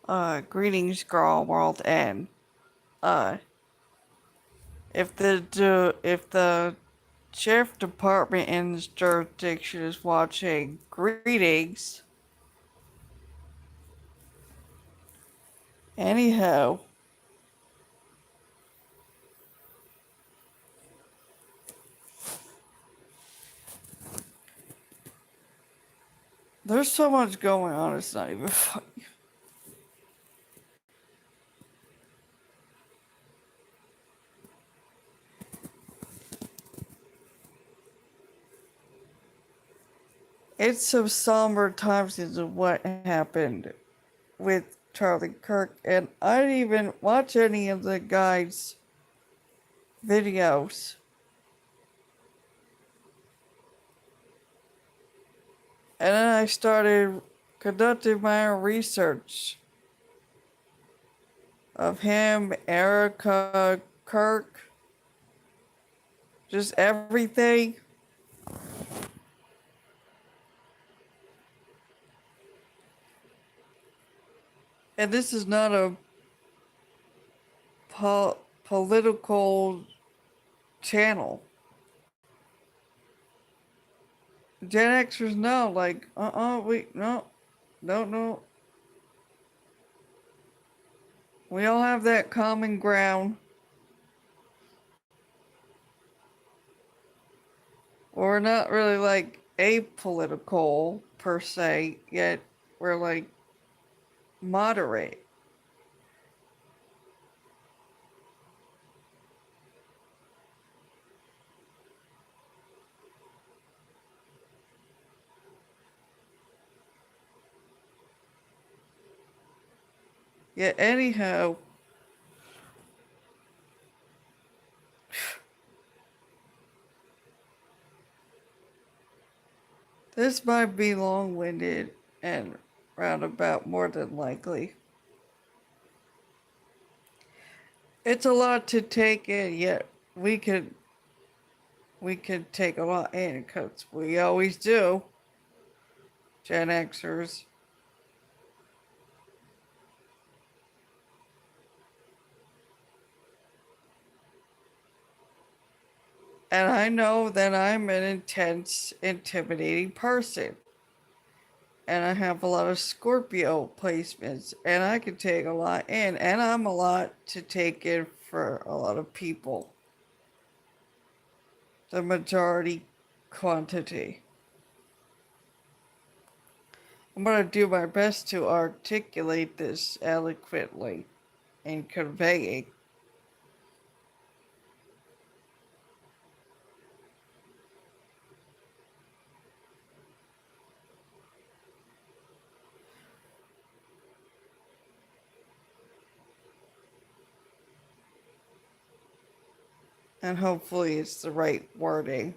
Greetings, girl world, and uh, if the sheriff department in this jurisdiction is watching, greetings. Anyhow, there's so much going on. It's not even funny. It's some somber times into what happened with Charlie Kirk, and I didn't even watch any of the guy's videos. And then I started conducting my own research of him, Erica, Kirk, just everything. And this is not a political channel. Gen Xers know, like, no. We all have that common ground. We're not really like apolitical per se, yet we're like moderate. Yet anyhow, this might be long-winded and roundabout more than likely. It's a lot to take in, yet we could take a lot in because we always do. Gen Xers. And I know that I'm an intense, intimidating person. And I have a lot of Scorpio placements. And I can take a lot in. And I'm a lot to take in for a lot of people. The majority quantity. I'm going to do my best to articulate this eloquently and convey it. And hopefully it's the right wording.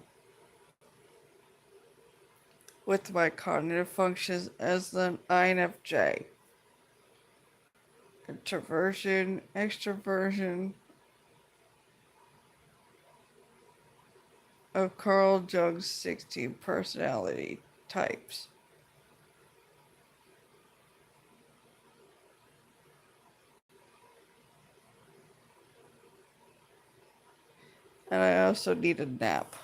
With my cognitive functions as the INFJ. Introversion, extroversion of Carl Jung's 16 personality types. And I also need a nap.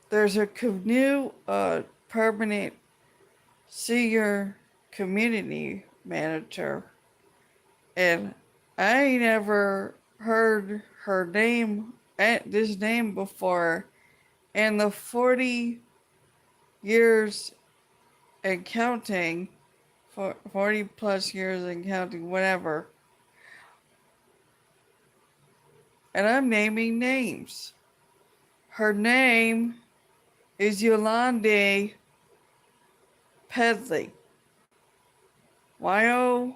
There's a new permanent senior community manager, and I never heard her name, this name before, in the 40 years and counting, 40 plus years and counting, whatever. And I'm naming names. Her name is Yolande Pedley. YOLANDEPENDLEY.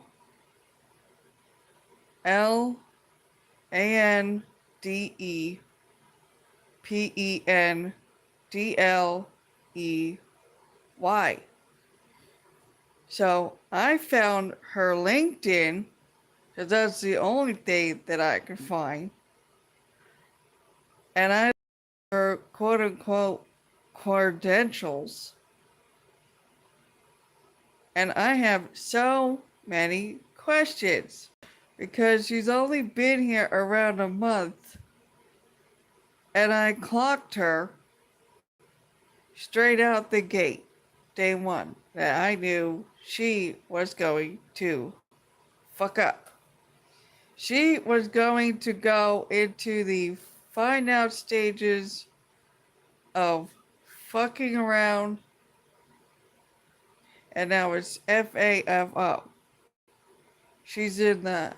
So I found her LinkedIn, because that's the only thing that I could find. And I her quote unquote credentials. And I have so many questions because she's only been here around a month, and I clocked her straight out the gate, day one, that I knew she was going to fuck up. She was going to go into the find out stages of fucking around, and now it's FAFO. She's in the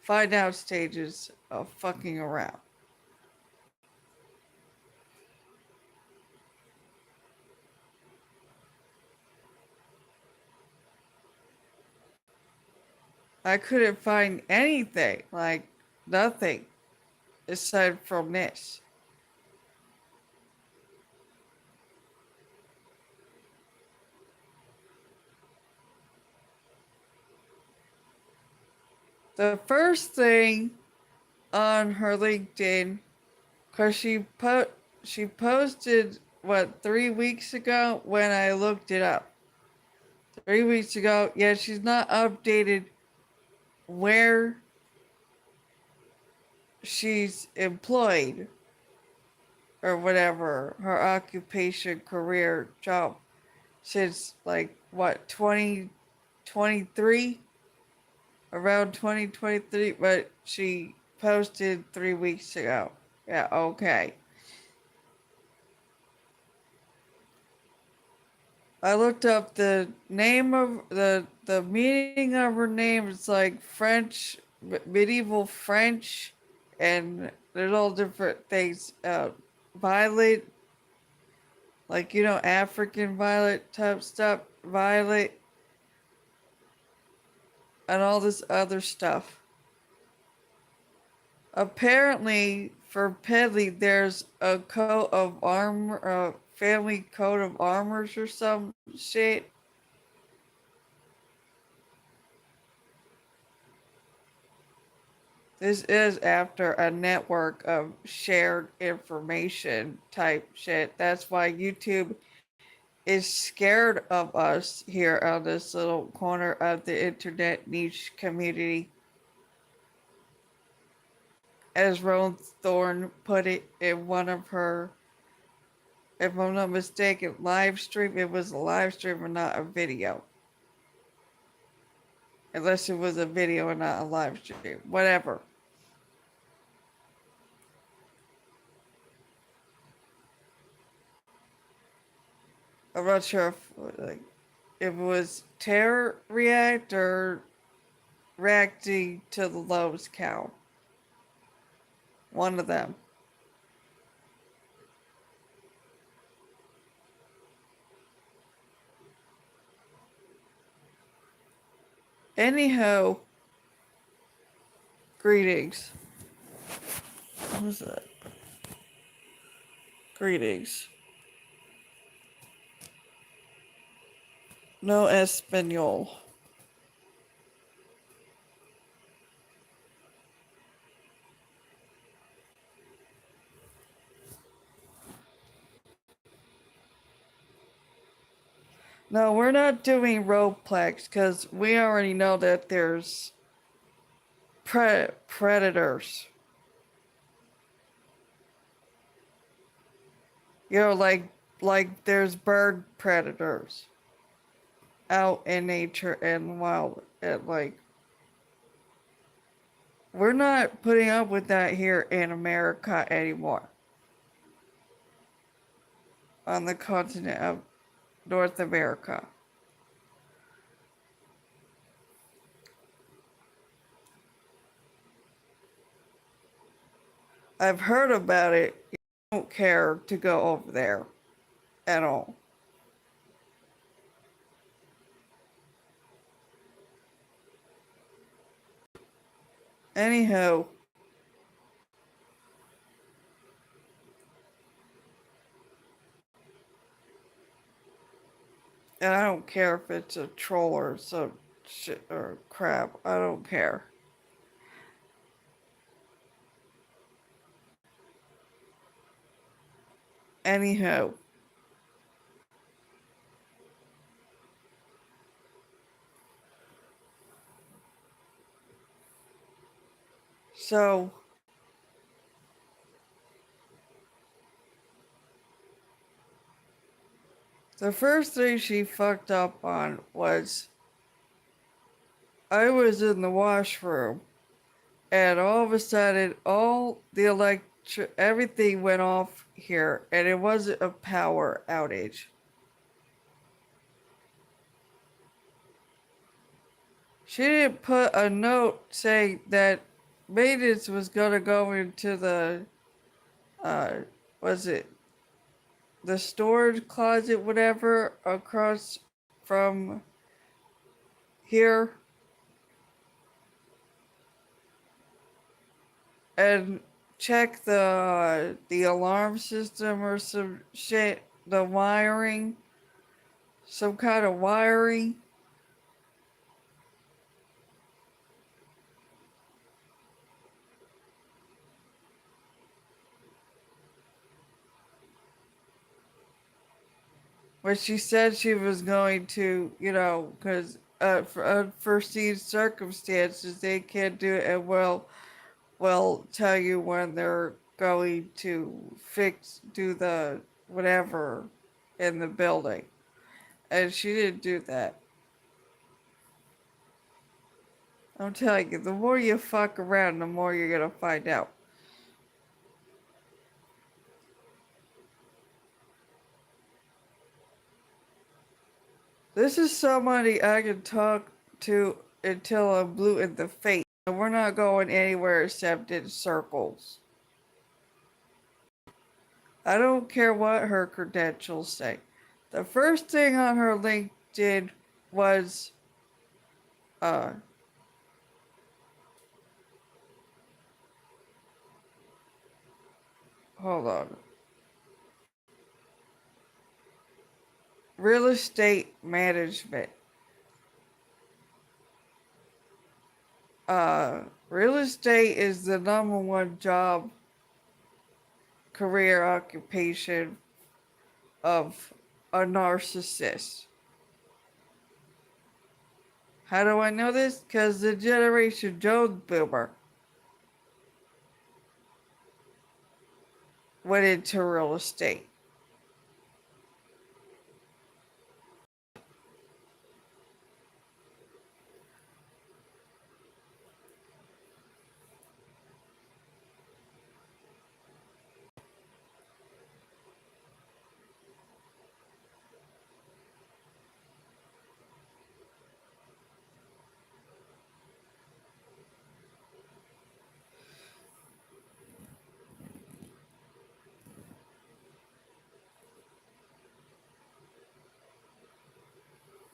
find out stages of fucking around. I couldn't find anything, like nothing, aside from this. The first thing on her LinkedIn, because she posted what 3 weeks ago when I looked it up. 3 weeks ago, yeah, she's not updated where she's employed or whatever, her occupation, career, job, since like what 2023, around 2023, but she posted 3 weeks ago. Yeah, okay. I looked up the name of the meaning of her name. It's like French, medieval French, and there's all different things. Violet, like African violet type stuff, violet, and all this other stuff. Apparently, for Pedley, there's a coat of armor, a family coat of armors or some shit. This is after a network of shared information type shit. That's why YouTube is scared of us here on this little corner of the internet niche community. As Rowan Thorne put it in one of her, if I'm not mistaken, live stream. It was a live stream and not a video. Unless it was a video and not a live stream. Whatever. I'm not sure if it was terror react or reacting to the lowest count. One of them. Anyhow, greetings. What was that? Greetings. No Espanol. No, we're not doing roleplex because we already know that there's predators. Like there's bird predators out in nature and wild. And like we're not putting up with that here in America anymore. On the continent of North America. I've heard about it. I don't care to go over there at all. Anyhow, and I don't care if it's a troll or some shit or crap. I don't care. Anyhow, So the first thing she fucked up on was I was in the washroom and all of a sudden all the everything went off here and it wasn't a power outage. She didn't put a note saying that maintenance was gonna go into the uh was it the storage closet, whatever, across from here and check the alarm system or some shit, the wiring, some kind of wiring. But she said she was going to, because for unforeseen circumstances, they can't do it, and will tell you when they're going to do the whatever in the building. And she didn't do that. I'm telling you, the more you fuck around, the more you're gonna find out. This is somebody I can talk to until I'm blue in the face. And we're not going anywhere except in circles. I don't care what her credentials say. The first thing on her LinkedIn was, uh, hold on, real estate management. Real estate is the number one job, career occupation of a narcissist. How do I know this? Because the Generation Jones boomer went into real estate.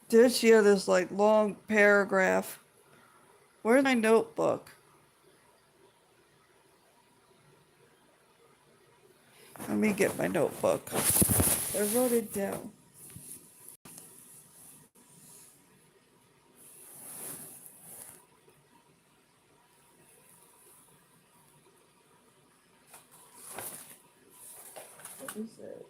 Then she had this like long paragraph. Where's my notebook? Let me get my notebook. I wrote it down. What is it?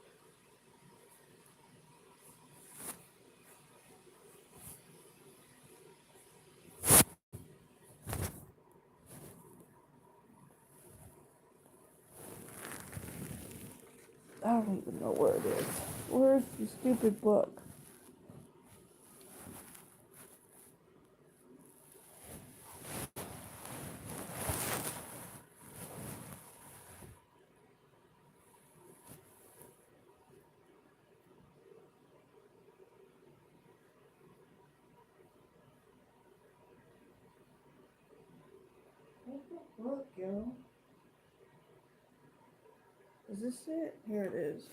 I don't even know where it is. Where's the stupid book? Where's the book, yo? Is this it? Here it is.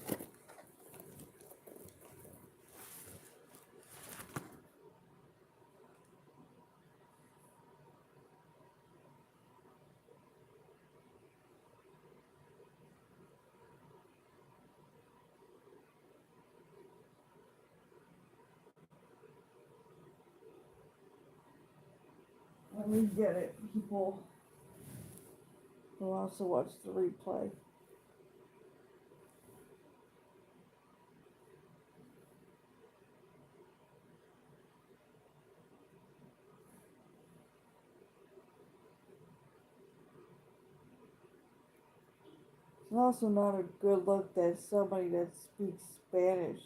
Let me get it, people who also watch the replay. It's also not a good look that somebody that speaks Spanish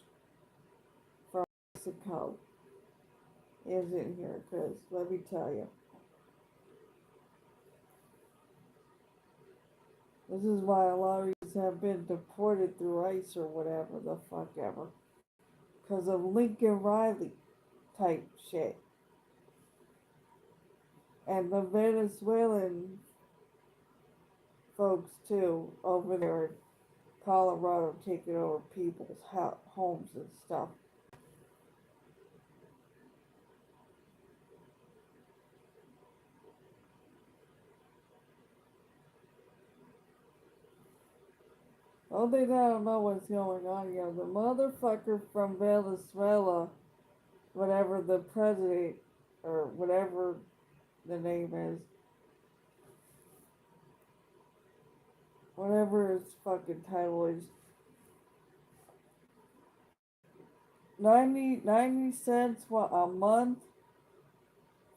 from Mexico isn't here, because let me tell you, this is why a lot of these have been deported through ICE or whatever the fuck ever. Because of Lincoln Riley type shit. And the Venezuelan folks too over there in Colorado taking over people's homes and stuff. Oh, they don't know what's going on here. The motherfucker from Venezuela, whatever the president or whatever the name is, whatever his fucking title is, 90 cents what a month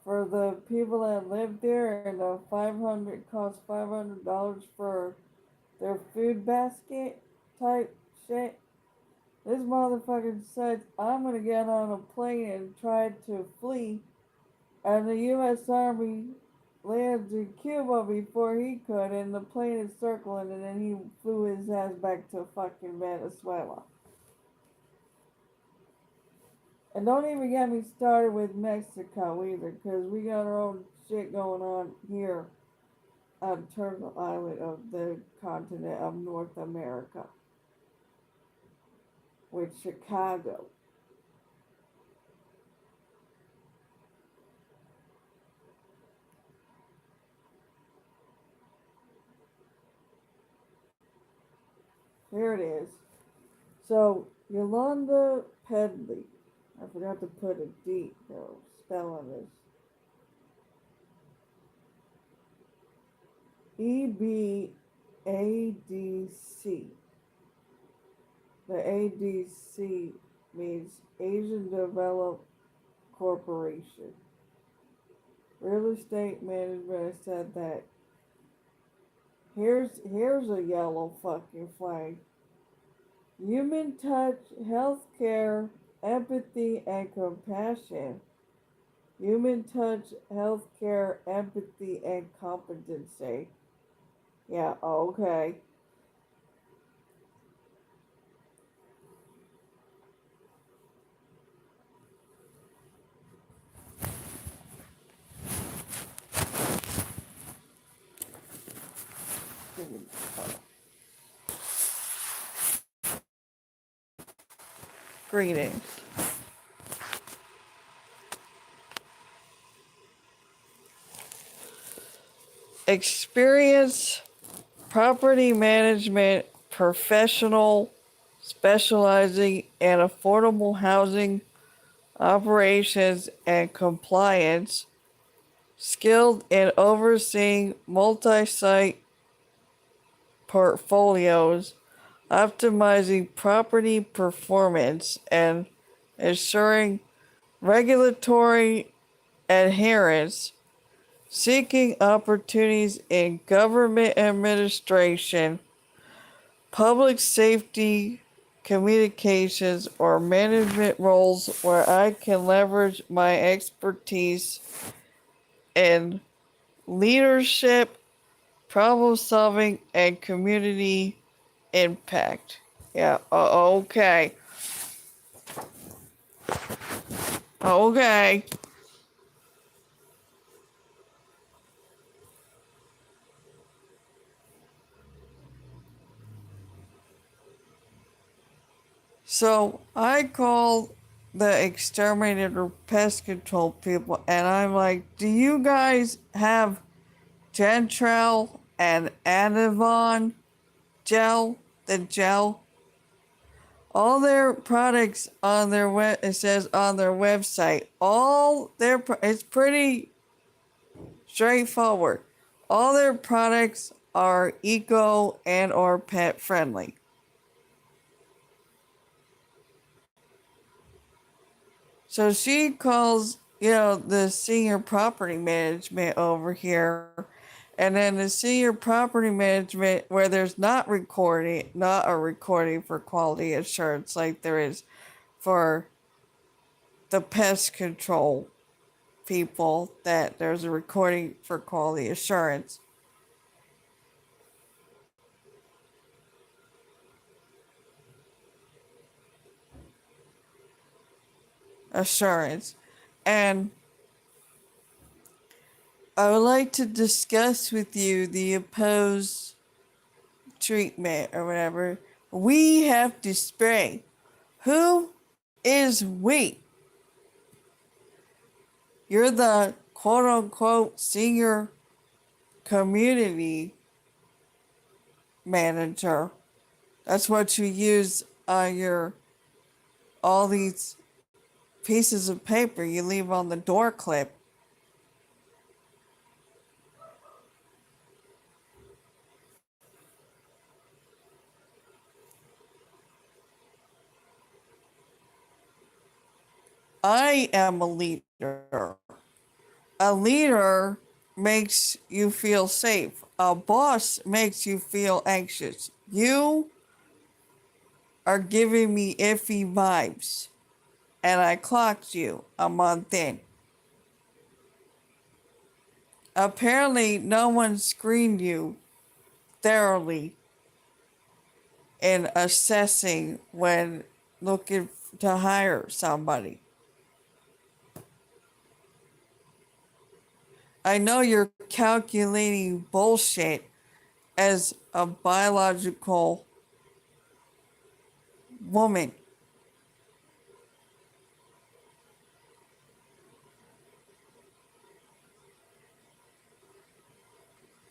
for the people that live there, and the 500 costs $500 for their food basket type shit. This motherfucker said, I'm gonna get on a plane and try to flee, and the U.S. Army lands in Cuba before he could, and the plane is circling, and then he flew his ass back to fucking Venezuela. And don't even get me started with Mexico either, because we got our own shit going on here on Turtle Island of the continent of North America with Chicago. Here it is. So, Yolanda Pedley. I forgot to put a D, though, spell on this. EBADC. The ADC means Asian Development Corporation. Real estate management said that here's a yellow fucking flag. Human touch, healthcare, empathy, and compassion. Human touch, healthcare, empathy, and competency. Yeah, okay. Greetings. Experience property management professional specializing in affordable housing operations and compliance, skilled in overseeing multi-site portfolios, optimizing property performance, and ensuring regulatory adherence, seeking opportunities in government administration, public safety, communications, or management roles where I can leverage my expertise in leadership, problem solving, and community impact. Yeah, okay. Okay. So I called the exterminator pest control people and I'm like, do you guys have Gentrel and Anivon gel? The gel? All their products on their it says on their website, it's pretty straightforward. All their products are eco and or pet friendly. So she calls, the senior property management over here And then the senior property management, where there's not a recording for quality assurance like there is for the pest control people, that there's a recording for quality assurance. And I would like to discuss with you the opposed treatment or whatever. We have to spray. Who is we? You're the quote unquote senior community manager. That's what you use on your all these pieces of paper you leave on the door clip. I am a leader. A leader makes you feel safe. A boss makes you feel anxious. You are giving me iffy vibes, and I clocked you a month in. Apparently, no one screened you thoroughly in assessing when looking to hire somebody. I know you're calculating bullshit as a biological woman.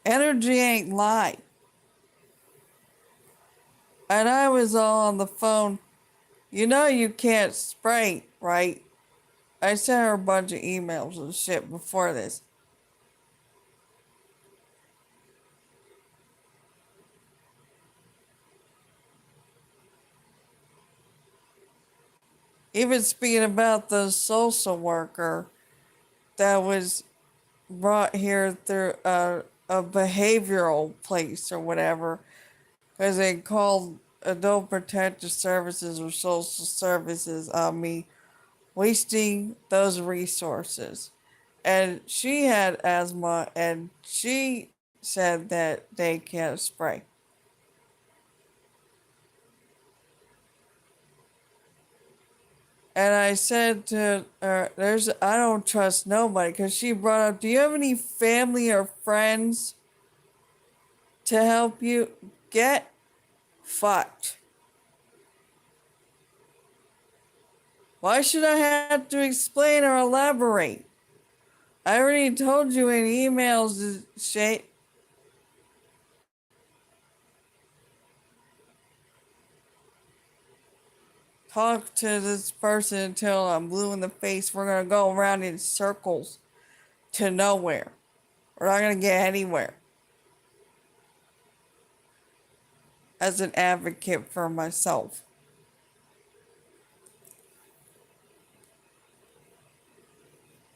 Energy ain't lie. And I was all on the phone. You know you can't spray, right? I sent her a bunch of emails and shit before this. Even speaking about the social worker that was brought here through a behavioral place or whatever, because they called adult protective services or social services on me, wasting those resources. And she had asthma, and she said that they can't spray. And I said to her, I don't trust nobody, because she brought up, do you have any family or friends to help you? Get fucked. Why should I have to explain or elaborate? I already told you in emails, shit. Talk to this person until I'm blue in the face. We're gonna go around in circles to nowhere. We're not gonna get anywhere. As an advocate for myself,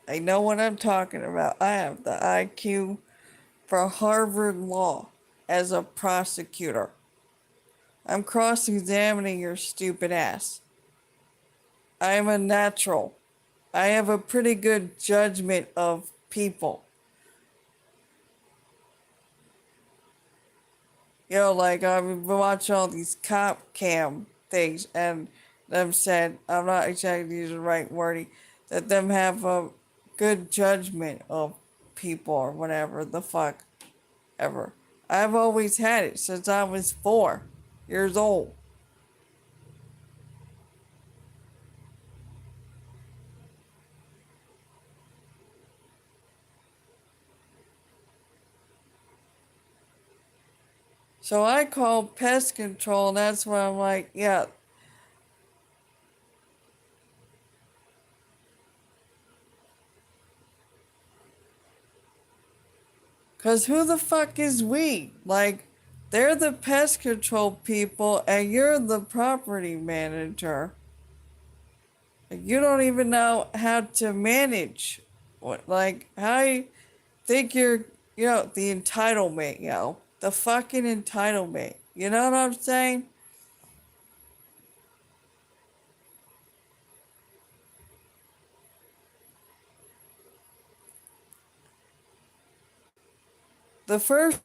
I know what I'm talking about. I have the IQ for Harvard Law as a prosecutor. I'm cross examining your stupid ass. I am a natural. I have a pretty good judgment of people. You know, like I've been watching all these cop cam things, and them said, I'm not exactly using the right wording, that them have a good judgment of people or whatever the fuck ever. I've always had it since I was 4 years old. So I call pest control, and that's when I'm like, yeah, because who the fuck is we? Like, they're the pest control people, and you're the property manager. You don't even know how to manage what, like, how you think the entitlement, the fucking entitlement. You know what I'm saying? The first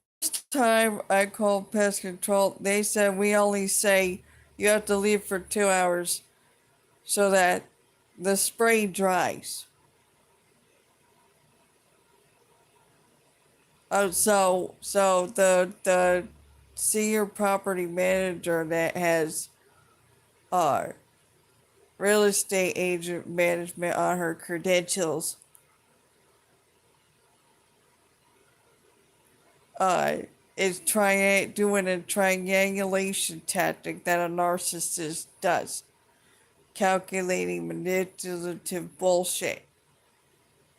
time I called pest control, they said we only say you have to leave for 2 hours so that the spray dries. So the senior property manager that has uh real estate agent management on her credentials uh is trying doing a triangulation tactic that a narcissist does, calculating manipulative bullshit.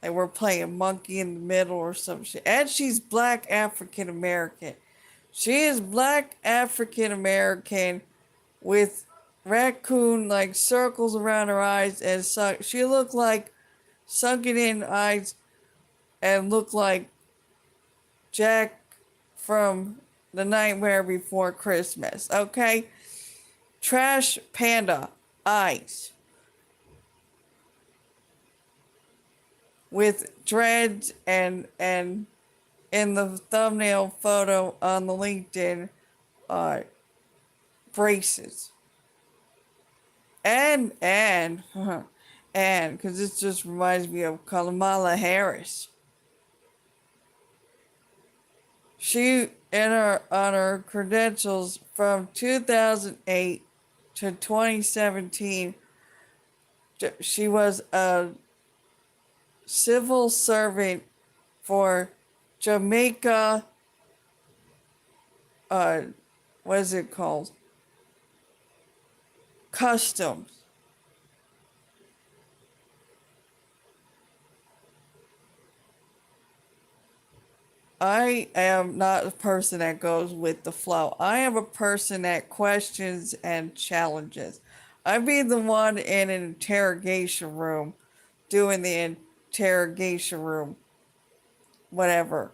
Like we're playing monkey in the middle or some shit. And she's black African American. She is black African American with raccoon like circles around her eyes and she looked like sunken in eyes and looked like Jack from The Nightmare Before Christmas. Okay? Trash panda eyes with dreads and in the thumbnail photo on the LinkedIn uh, braces. And and because this just reminds me of Kamala Harris. She in her on her credentials from 2008 to 2017, she was a civil servant for Jamaica. Uh, what is it called? Customs. I am not a person that goes with the flow. I am a person that questions and challenges. I'd be the one in an interrogation room doing the interrogation room, whatever.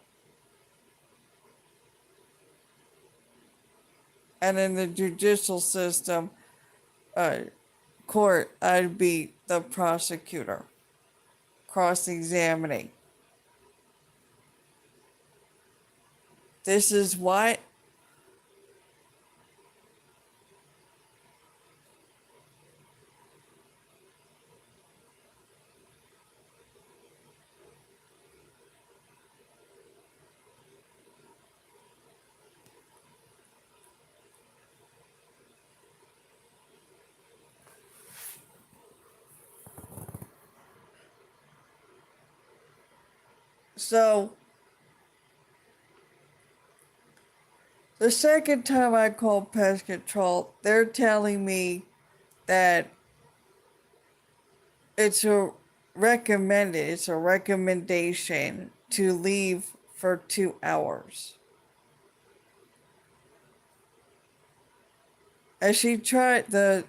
And in the judicial system, uh, court, I'd be the prosecutor, cross examining. This is what. So, the second time I called pest control, they're telling me that it's a recommendation to leave for 2 hours. As she tried, the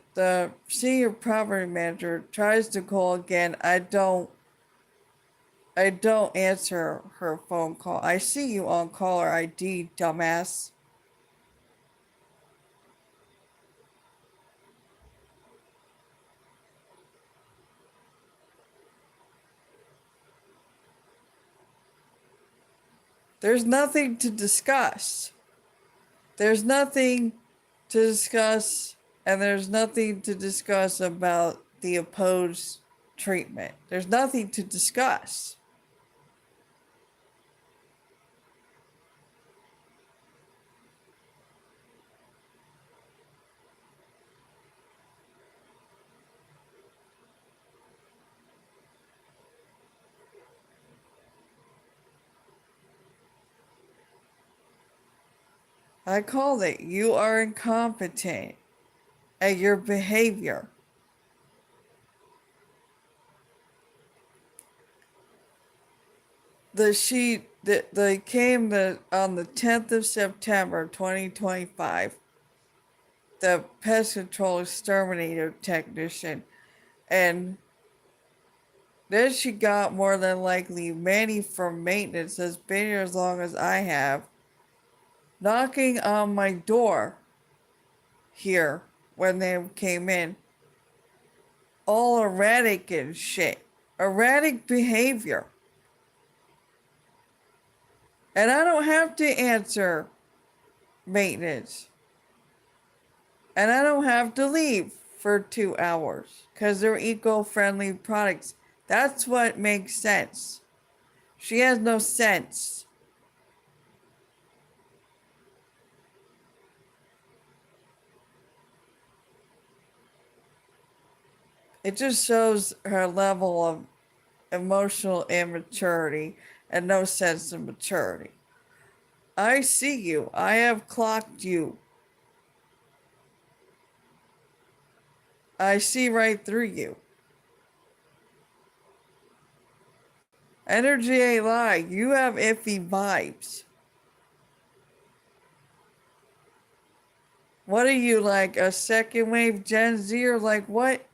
senior property manager tries to call again. I don't answer her phone call. I see you on caller ID, dumbass. There's nothing to discuss. There's nothing to discuss, and there's nothing to discuss about the opposed treatment. There's nothing to discuss. I called it. You are incompetent at your behavior. They came on the 10th of September 2025. The pest control exterminator technician, and Then she got more than likely many from maintenance that's been here as long as I have, knocking on my door here when they came in, all erratic and shit. Erratic behavior. And I don't have to answer maintenance. And I don't have to leave for 2 hours because they're eco friendly products. That's what makes sense. She has no sense. It just shows her level of emotional immaturity and no sense of maturity. I see you. I have clocked you. I see right through you. Energy ain't lie. You have iffy vibes. What are you, like a second wave Gen Z, or like what?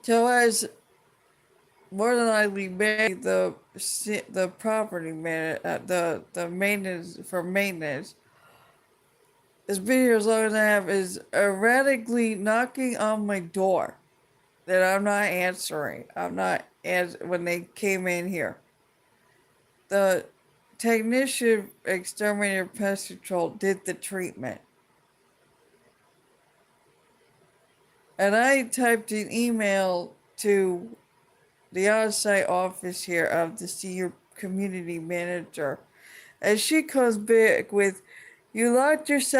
So as more than likely maybe the property man the maintenance for maintenance has been here as long as I have, is erratically knocking on my door that I'm not answering. I'm not when they came in here. The technician exterminator pest control did the treatment. And I typed an email to the on-site office here of the senior community manager, and she comes back with, "You locked yourself